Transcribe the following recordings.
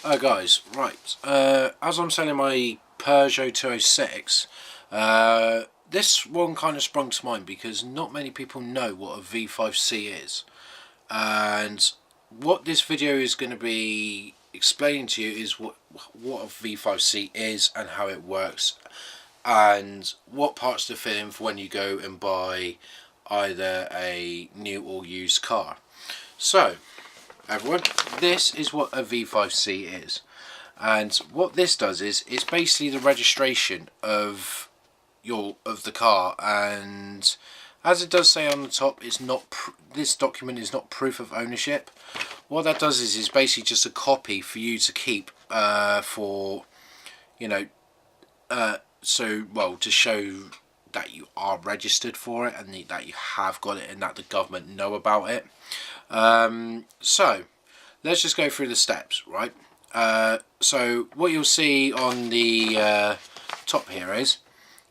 Guys, right, as I'm selling my Peugeot 206, this one kind of sprung to mind because not many people know what a V5C is, and what this video is going to be explaining to you is what a V5C is and how it works, and what parts to fit in for when you go and buy either a new or used car. So everyone, this is what a V5C is, and what this does is it's basically the registration of the car, and as it does say on the top, it's not this document is not proof of ownership. What that does is basically just a copy for you to keep for, you know, to show that you are registered for it and that you have got it and that the government know about it. So let's just go through the steps, right? So what you'll see on the top here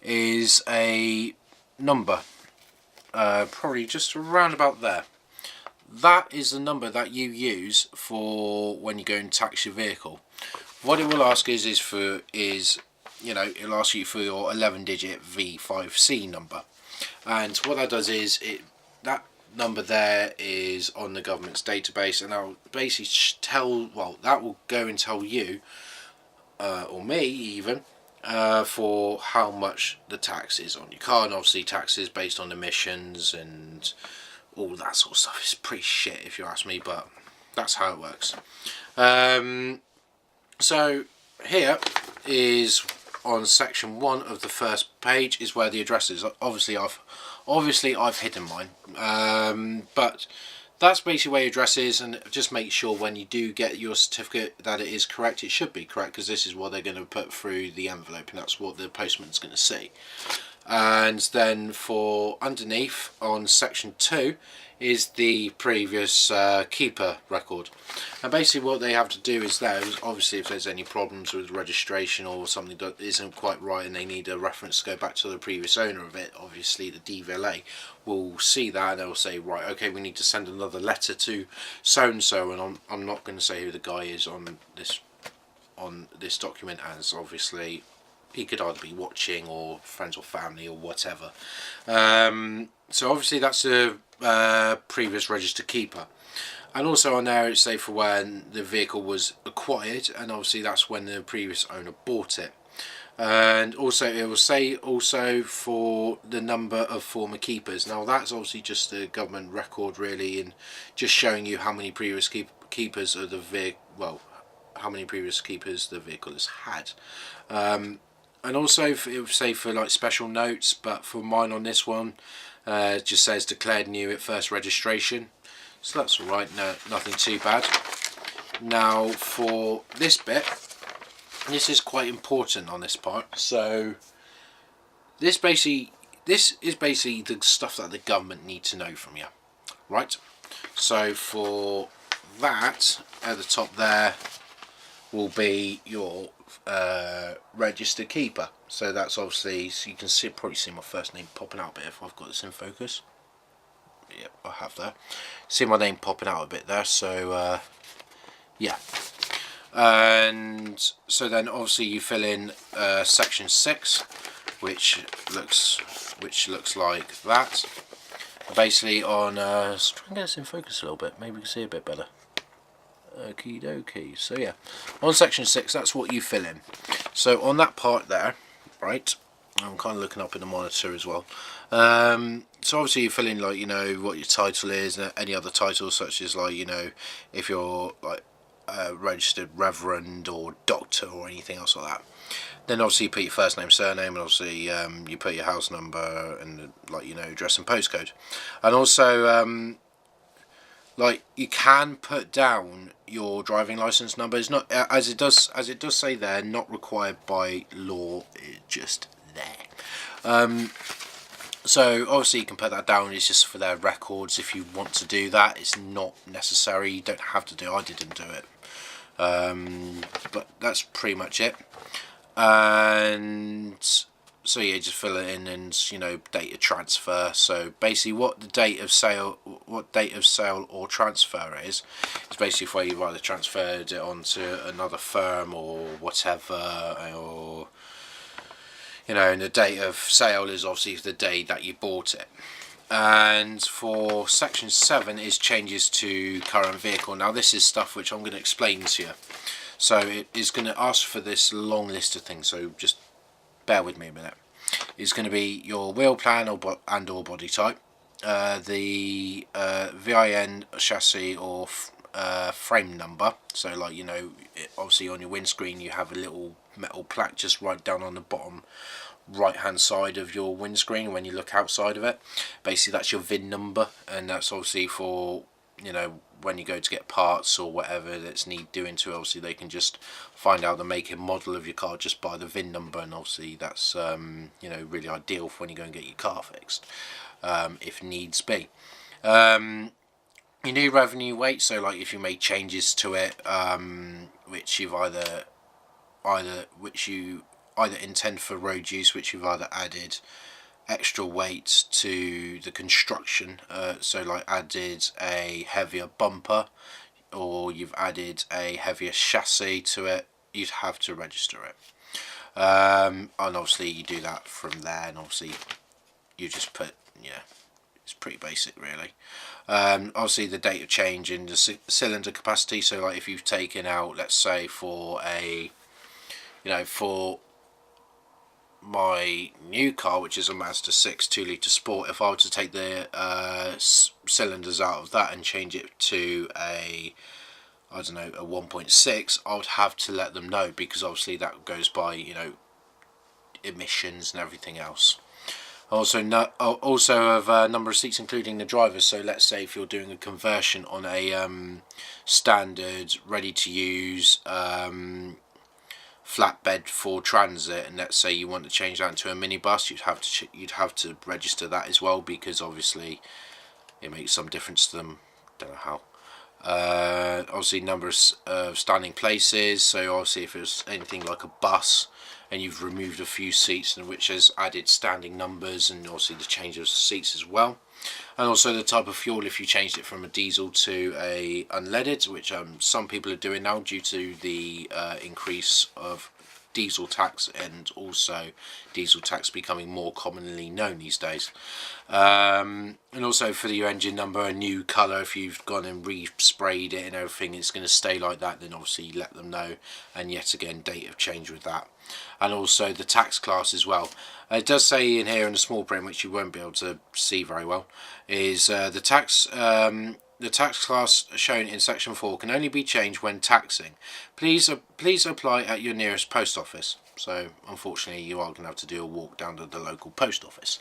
is a number, probably just around about there. That is the number that you use for when you go and tax your vehicle. What it will ask is it'll ask you for your 11-digit V5C number, and what that does is that number there is on the government's database, and I'll basically that will go and tell you or me even for how much the tax is on your car. And obviously taxes based on emissions and all that sort of stuff is pretty shit if you ask me, but that's how it works. So here is on section 1 of the first page is where the address is. Obviously I've hidden mine, but that's basically where your address is, and just make sure when you do get your certificate that it is correct. It should be correct because this is what they're going to put through the envelope, and that's what the postman's going to see. And then for underneath on section 2 is the previous keeper record, and basically what they have to do is obviously if there's any problems with registration or something that isn't quite right and they need a reference to go back to the previous owner of it, obviously the DVLA will see that and they'll say, right, okay, we need to send another letter to so and so, and I'm not going to say who the guy is on this document, as obviously he could either be watching or friends or family or whatever. So obviously that's a previous registered keeper, and also on there it's say for when the vehicle was acquired, and obviously that's when the previous owner bought it. And also it will say also for the number of former keepers. Now that's obviously just a government record really, and just showing you how many previous keepers of the vehicle, how many previous keepers the vehicle has had. And also it would say for like special notes, but for mine on this one it just says declared new at first registration, so that's alright, no, nothing too bad. Now for this bit, this is quite important on this part. So this is basically the stuff that the government need to know from you, right? So for that, at the top there will be your registered keeper. So that's obviously, so you can probably see my first name popping out a bit if I've got this in focus. Yep, I have there. See my name popping out a bit there. So yeah. And so then obviously you fill in section 6, which looks like that. Basically on let's try and get this in focus a little bit, maybe we can see a bit better. Okie dokie. So yeah, on section 6 that's what you fill in. So on that part there, right, I'm kind of looking up in the monitor as well. So obviously you fill in like, you know, what your title is and any other titles, such as like, you know, if you're like registered reverend or doctor or anything else like that. Then obviously you put your first name, surname, and obviously you put your house number and like, you know, address and postcode. And also like you can put down your driving license number. It's not, as it does say there, not required by law, it's just there. So obviously you can put that down, it's just for their records if you want to do that. It's not necessary, you don't have to do it. I didn't do it, but that's pretty much it. And so yeah, just fill it in, and you know, date of transfer. So basically, what the date of sale or transfer is basically where you've either transferred it onto another firm or whatever, or you know, and the date of sale is obviously the day that you bought it. And for section 7 is changes to current vehicle. Now this is stuff which I'm going to explain to you. So it is going to ask for this long list of things, so just bear with me a minute. It's going to be your wheel plan or body type, the VIN chassis or frame number. So like, you know, obviously on your windscreen you have a little metal plaque just right down on the bottom right hand side of your windscreen when you look outside of it. Basically that's your VIN number, and that's obviously for, you know, when you go to get parts or whatever that's need doing to it, obviously they can just find out the make and model of your car just by the VIN number, and obviously that's you know, really ideal for when you go and get your car fixed, if needs be. Your new revenue weight, so like if you made changes to it, which you've either intend for road use, which you've either added extra weight to the construction, so like added a heavier bumper, or you've added a heavier chassis to it, you'd have to register it. And obviously you do that from there, and obviously you just put, yeah, it's pretty basic really. Obviously the date of change in the cylinder capacity, so like if you've taken out, let's say for a, you know, for my new car, which is a Mazda 6 2-litre Sport, if I were to take the cylinders out of that and change it to a, I don't know, a 1.6, I would have to let them know, because obviously that goes by, you know, emissions and everything else. Also of number of seats including the drivers, so let's say if you're doing a conversion on a standard ready to use flatbed for transit, and let's say you want to change that into a minibus, you'd have to register that as well, because obviously it makes some difference to them. Don't know how. Obviously number of standing places, so obviously if it's anything like a bus and you've removed a few seats, and which has added standing numbers, and obviously the change of seats as well. And also the type of fuel, if you changed it from a diesel to a unleaded, which some people are doing now due to the increase of diesel tax, and also diesel tax becoming more commonly known these days. And also for your engine number, a new colour, if you've gone and re-sprayed it and everything, it's going to stay like that, then obviously let them know, and yet again date of change with that. And also the tax class as well. It does say in here in the small print, which you won't be able to see very well, is the tax class shown in section 4 can only be changed when taxing. Please apply at your nearest post office. So unfortunately you are going to have to do a walk down to the local post office.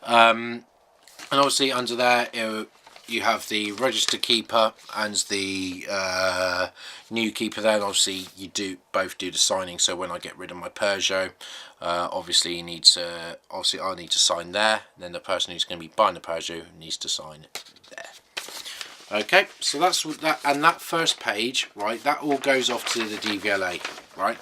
And obviously under there you have the registered keeper and the new keeper there, and obviously you both do the signing. So when I get rid of my Peugeot, obviously I need to sign there, and then the person who's going to be buying the Peugeot needs to sign there. Okay, so that's what that, and that first page, right, that all goes off to the DVLA, right?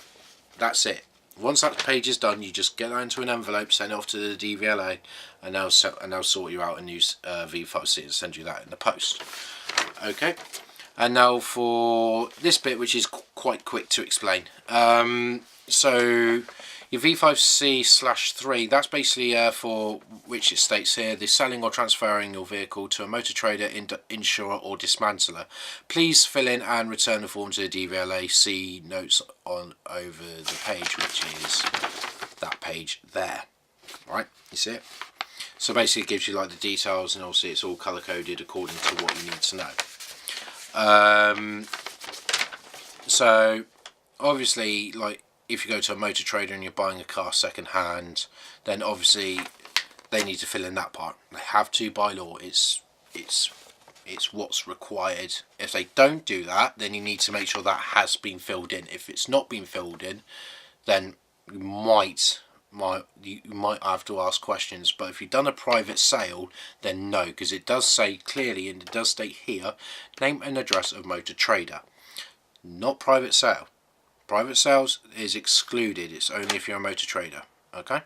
That's it. Once that page is done, you just get that into an envelope, send it off to the DVLA, and they'll sort you out a new V5C and send you that in the post. Okay, and now for this bit, which is quite quick to explain. So your V5C/3, that's basically for which it states here, the selling or transferring your vehicle to a motor trader, insurer or dismantler. Please fill in and return the form to the DVLA. See notes on over the page, which is that page there. Right, you see it? So basically it gives you like the details, and obviously it's all colour coded according to what you need to know. So obviously, like, if you go to a motor trader and you're buying a car second hand, then obviously they need to fill in that part. They have to by law. It's what's required. If they don't do that, then you need to make sure that has been filled in. If it's not been filled in, then you might have to ask questions. But if you've done a private sale, then no, because it does say clearly, and it does state here, name and address of motor trader, not private sale. Private sales is excluded. It's only if you're a motor trader. Okay,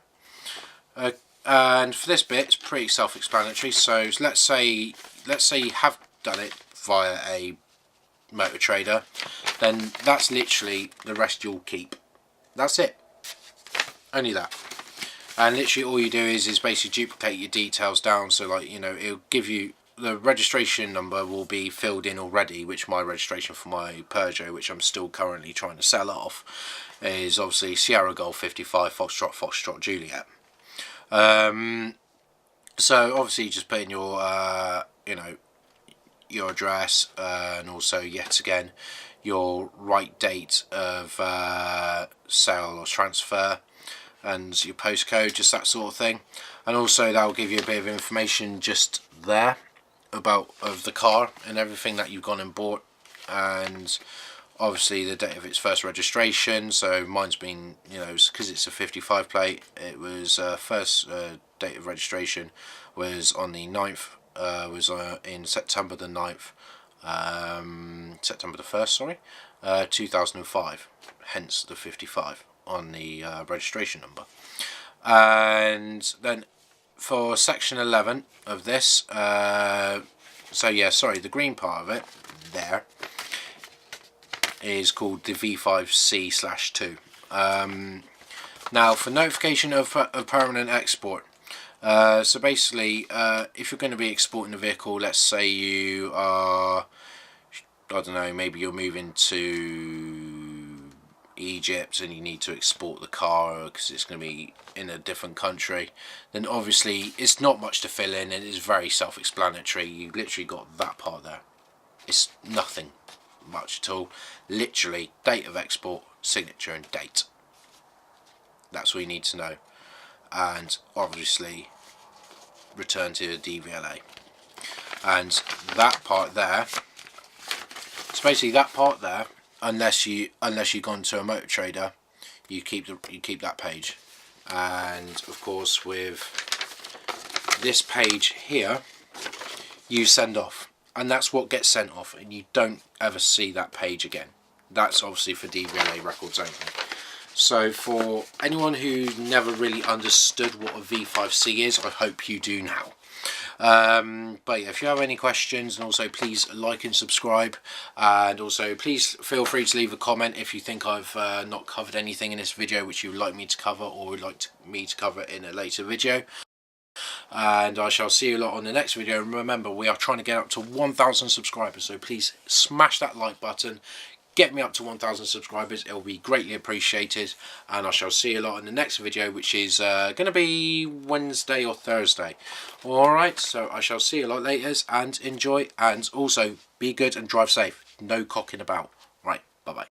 And for this bit, it's pretty self-explanatory. So let's say you have done it via a Motor Trader, then that's literally the rest you'll keep. That's it. Only that. And literally all you do is basically duplicate your details down. So like, you know, it'll give you the registration number will be filled in already, which my registration for my Peugeot, which I'm still currently trying to sell off, is obviously Sierra Golf 55 Foxtrot Juliet. So obviously you just put in your you know, your address, and also yet again your right date of sale or transfer, and your postcode, just that sort of thing. And also that will give you a bit of information just there about of the car and everything that you've gone and bought, and obviously the date of its first registration. So mine's been, you know, because it's a 55 plate, it was first date of registration was on the 9th, was in September the 9th, September the 1st, sorry, 2005, hence the 55 on the registration number. And then for section 11 of this, so yeah, sorry, the green part of it there is called the V5C/2. Now for notification of permanent export, so basically if you're going to be exporting a vehicle, let's say you are, I don't know, maybe you're moving to Egypt and you need to export the car because it's going to be in a different country, then obviously it's not much to fill in, and it's very self-explanatory. You literally got that part there. It's nothing much at all. Literally date of export, signature and date. That's all you need to know. And obviously return to the DVLA. And that part there, so basically that part there, unless you've gone to a Motor Trader, you keep that page. And of course with this page here, you send off, and that's what gets sent off, and you don't ever see that page again. That's obviously for DVLA records only. So for anyone who never really understood what a V5C is, I hope you do now. But yeah, if you have any questions, and also please like and subscribe, and also please feel free to leave a comment if you think I've not covered anything in this video which you would like me to cover, or would like me to cover in a later video. And I shall see you a lot on the next video. And remember, we are trying to get up to 1,000 subscribers, so please smash that like button, get me up to 1,000 subscribers. It will be greatly appreciated, and I shall see you a lot in the next video, which is going to be Wednesday or Thursday. Alright, so I shall see you a lot later, and enjoy, and also be good and drive safe. No cocking about. Right, bye bye.